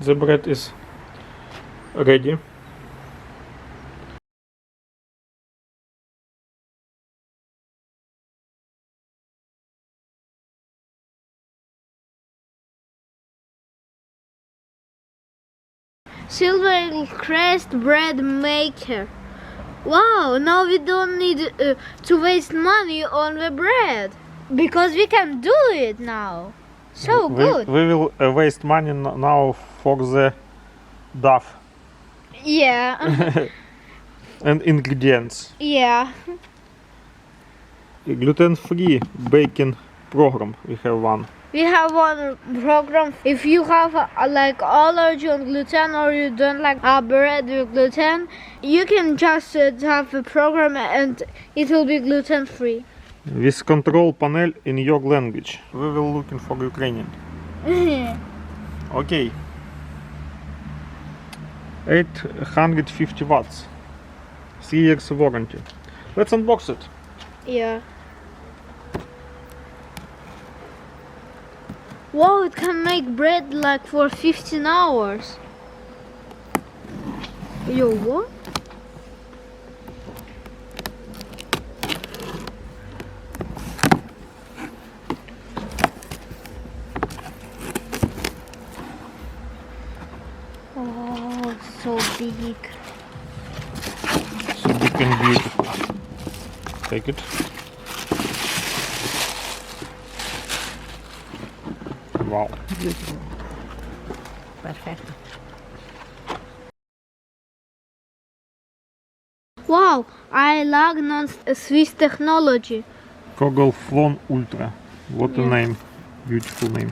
The bread is ready. SilverCrest Bread Maker. Wow, now we don't need to waste money on the bread because we can do it now. So good. We will waste money now for the dough Yeah. and ingredients. Yeah. Gluten-free baking program. We have one. We have one program. If you have like allergy on gluten or you don't like bread with gluten, you can just have a program and it will be gluten-free. With control panel in your language. We will looking for Ukrainian. Okay. 850 watts. 3 years warranty. Let's unbox it. Yeah. Wow, it can make bread like for 15 hours. Yo, what? Oh, so big. So big and beautiful. Take it. Wow. Beautiful. Perfetto. Wow, I like non-Swiss technology. Kogel Flon Ultra. What a Yeah. name. Beautiful name.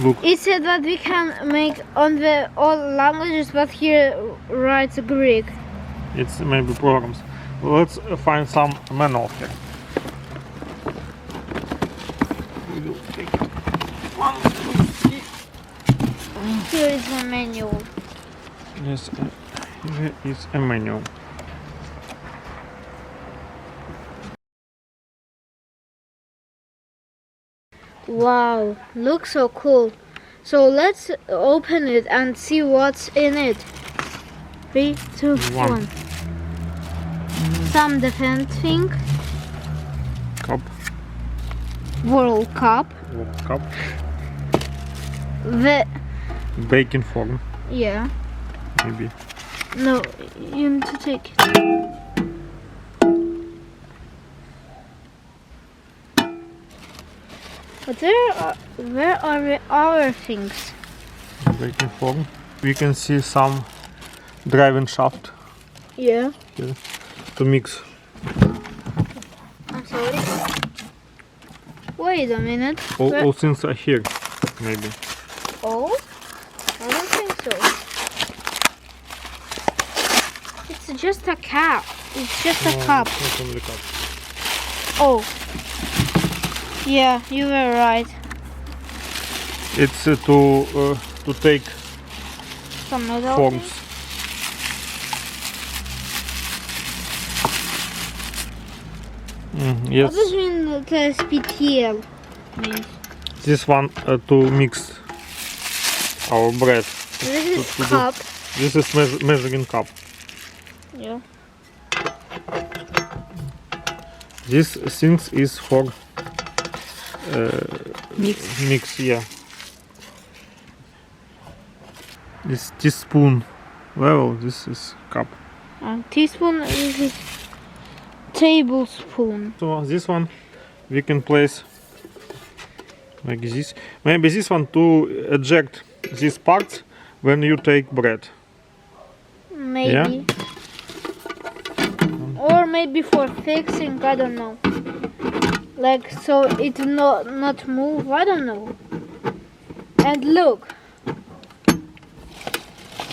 Look. It said that we can make on the all languages, but here writes Greek. It's maybe programs. Let's find some manual here. We will take it. 1, 2, 3. Here is the manual. Yes, here is a manual. Wow, looks so cool. So let's open it and see what's in it. 3, 2, 1. Some defense thing. Cup. World Cup. Cup. The Baking form. yeah. Maybe. No, you need to take it. But where are the other things? Baking form. We can see some driving shaft Yeah. here to mix. I'm sorry. Wait a minute. All things are here. Maybe. Oh? I don't think so. It's just a cup. It's just a cup. Not only cup. Oh. Yeah, you were right. It's to take Some metal. forms. What Yes. does mean the SPTL means? This one to mix our bread. This is to do- cup. This is measuring cup. Yeah. This things is for Mix. yeah. This teaspoon level. This is cup. And teaspoon is a tablespoon. So this one we can place like this. Maybe this one to eject these parts when you take bread. Maybe. Or maybe for fixing, I don't know. Like so it not move, I don't know. And look.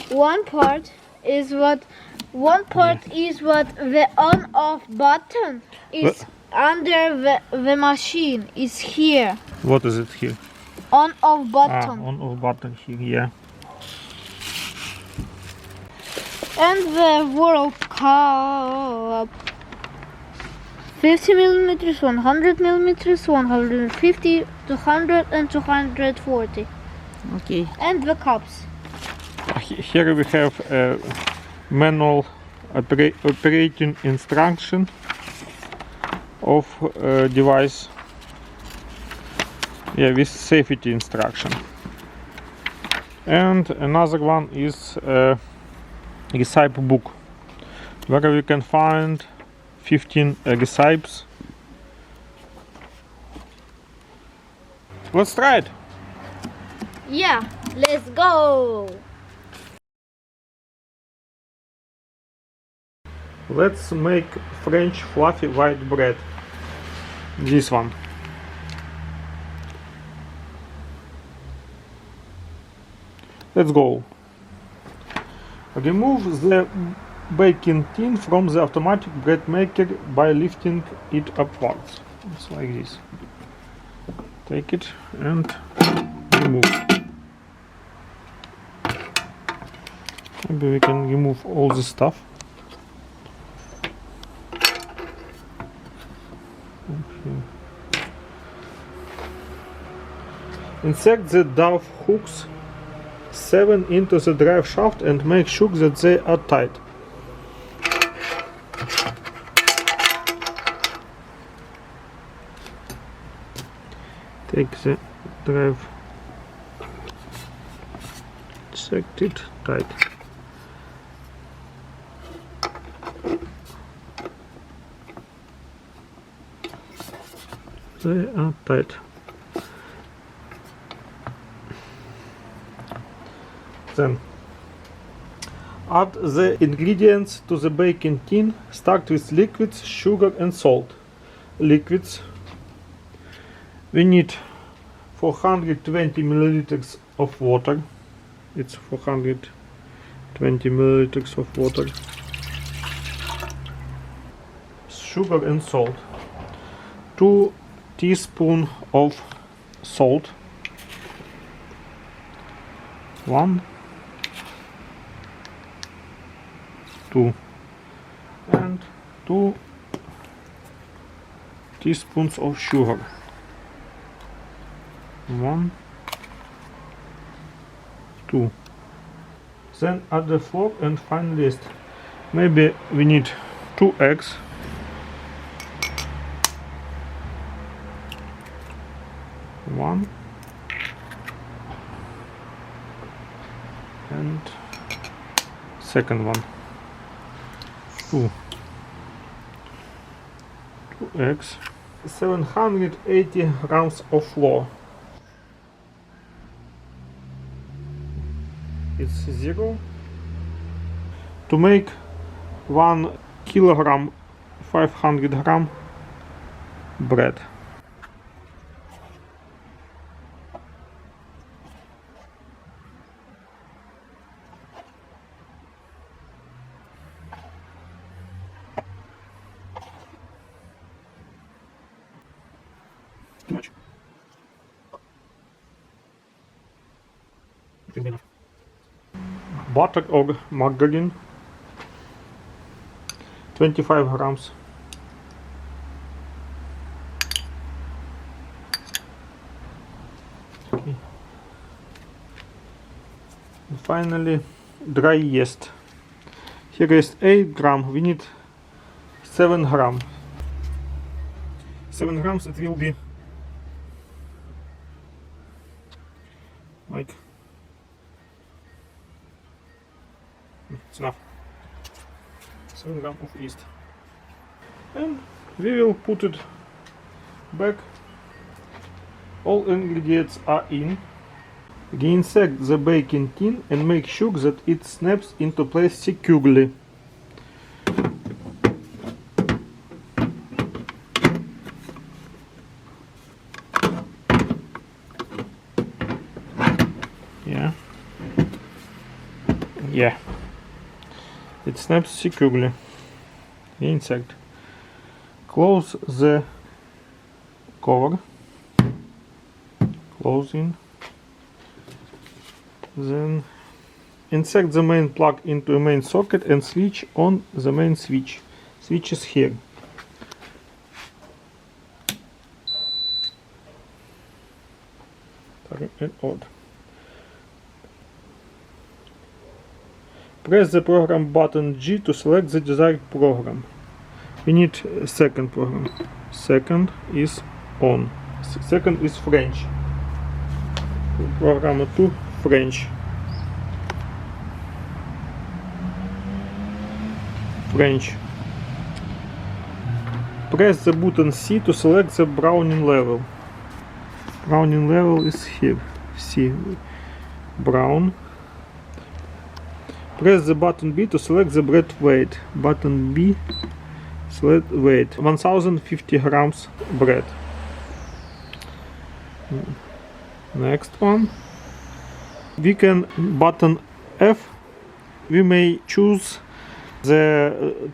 One part is what the on off button is under the machine is here. What is it here? On off button. On off button here. Yeah. And the World Cup. 50 millimeters, 100 millimeters, 150, 200 and 240. Okay. And the cups. Here we have a manual operating instruction of device. Yeah, with safety instruction. And another one is a recipe book, where we can find 15 recipes. Let's try it. Yeah, let's go. Let's make French fluffy white bread. This one. Let's go. Remove the baking tin from the automatic bread maker by lifting it upwards. It's like this. Take it and remove. Maybe we can remove all the stuff. Okay. Insert the dove hooks 7 into the drive shaft and make sure that they are tight. Take the drive, set it tight. They are tight. Then add the ingredients to the baking tin. Start with liquids, sugar and salt. Liquids. We need 420 milliliters of water. It's 420 milliliters of water. Sugar and salt. 2 teaspoons of salt. 1, 2, and 2 teaspoons of sugar. 1, 2. Then add the flour and fine yeast. Maybe we need 2 eggs. 1 and second one. 2 eggs. 780 grams of flour. It's 0. To make 1 kilogram 500 gram bread. Too much. Enough. Butter or margarine, 25 grams. Okay. And finally, dry yeast. Here is 8 grams. We need 7 grams. 7 grams. It will be like. It's enough. 7 grams of yeast. And we will put it back. All ingredients are in. Reinsert the baking tin and make sure that it snaps into place securely. Yeah. It snaps securely. Insert. Close the cover. Closing. Then insert the main plug into a main socket and switch on the main switch. Switch is here. Turn it on. Press the program button G to select the desired program. We need a second program. Second is on. Second is French. Program 2 French. French. Press the button C to select the browning level. Browning level is here. C. Brown. Press the button B to select the bread weight. Button B. Select weight. 1050 grams bread. Next one. We can button F. We may choose the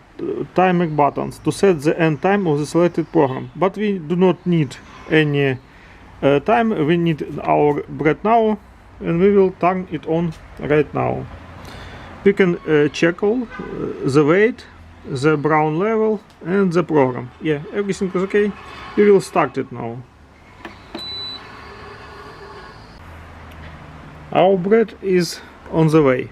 timer buttons to set the end time of the selected program, but we do not need any time. We need our bread now, and we will turn it on right now. We can check all the weight, the brown level, and the program. Yeah, everything is okay. We will start it now. Our bread is on the way.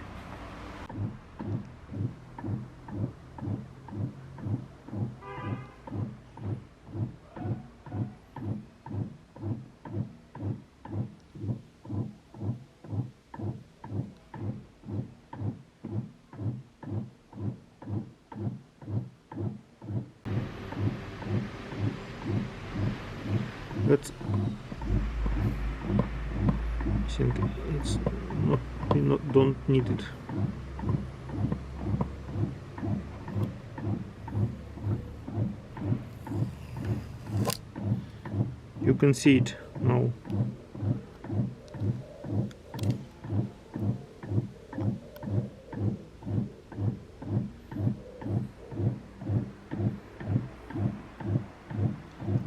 Let's I think it's not, we don't need it. You can see it now.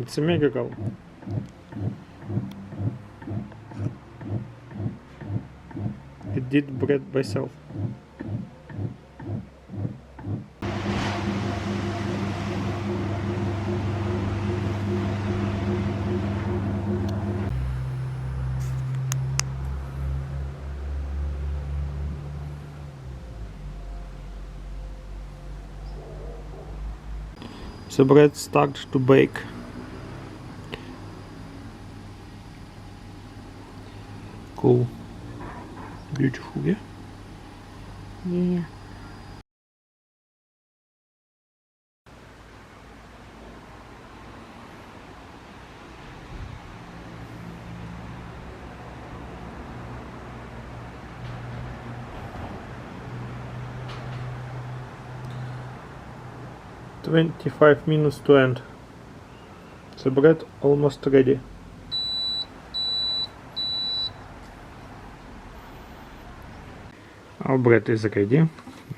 It's a miracle. It did bread by itself. The bread starts to bake. Cool. Beautiful, yeah? Yeah. "25 minutes to end. The bread almost ready." Our bread is ready.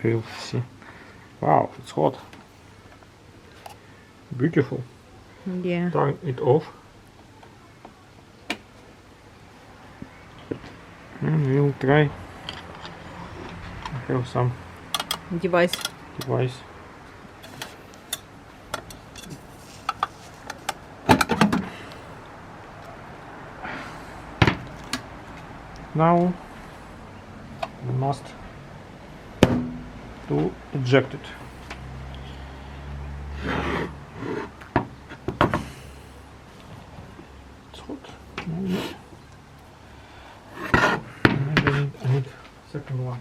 We'll see. Wow, it's hot. Beautiful. Yeah. Turn it off. And we'll try. I have some Device. device. Now we must to eject it. It's hot. Maybe I need second one.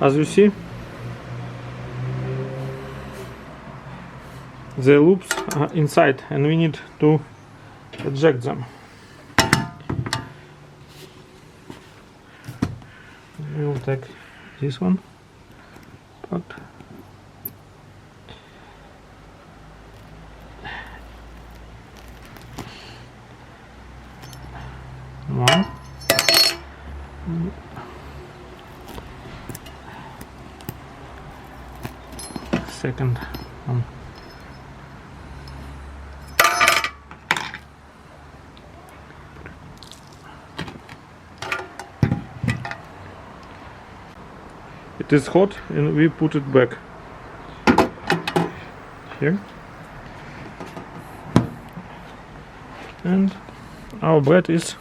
As you see, the loops are inside and we need to eject them. We will take this one, but one. Second one. It is hot and we put it back here. And our bread is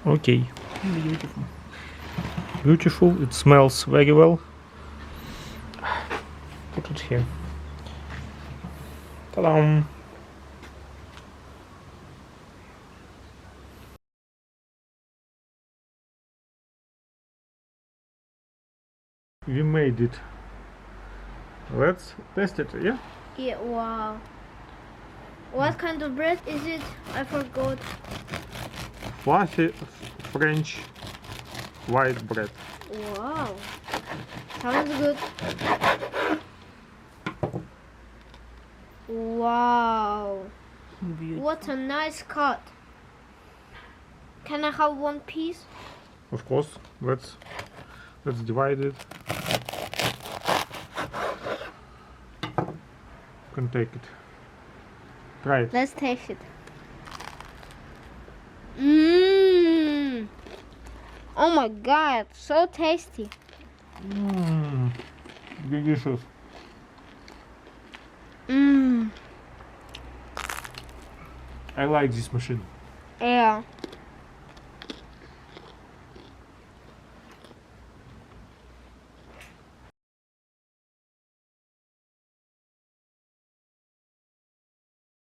okay. Beautiful. Beautiful, it smells very well. Put it here. Ta-da! We made it. Let's test it, yeah? Yeah, wow. What kind of bread is it? I forgot. Fluffy French white bread. Wow. Sounds good. Wow. Beautiful. What a nice cut. Can I have one piece? Of course, let's divide it. You can take it. Try it. Let's taste it. Mmm. Oh my god, so tasty. Mmm. Delicious. Mmm. I like this machine. Yeah.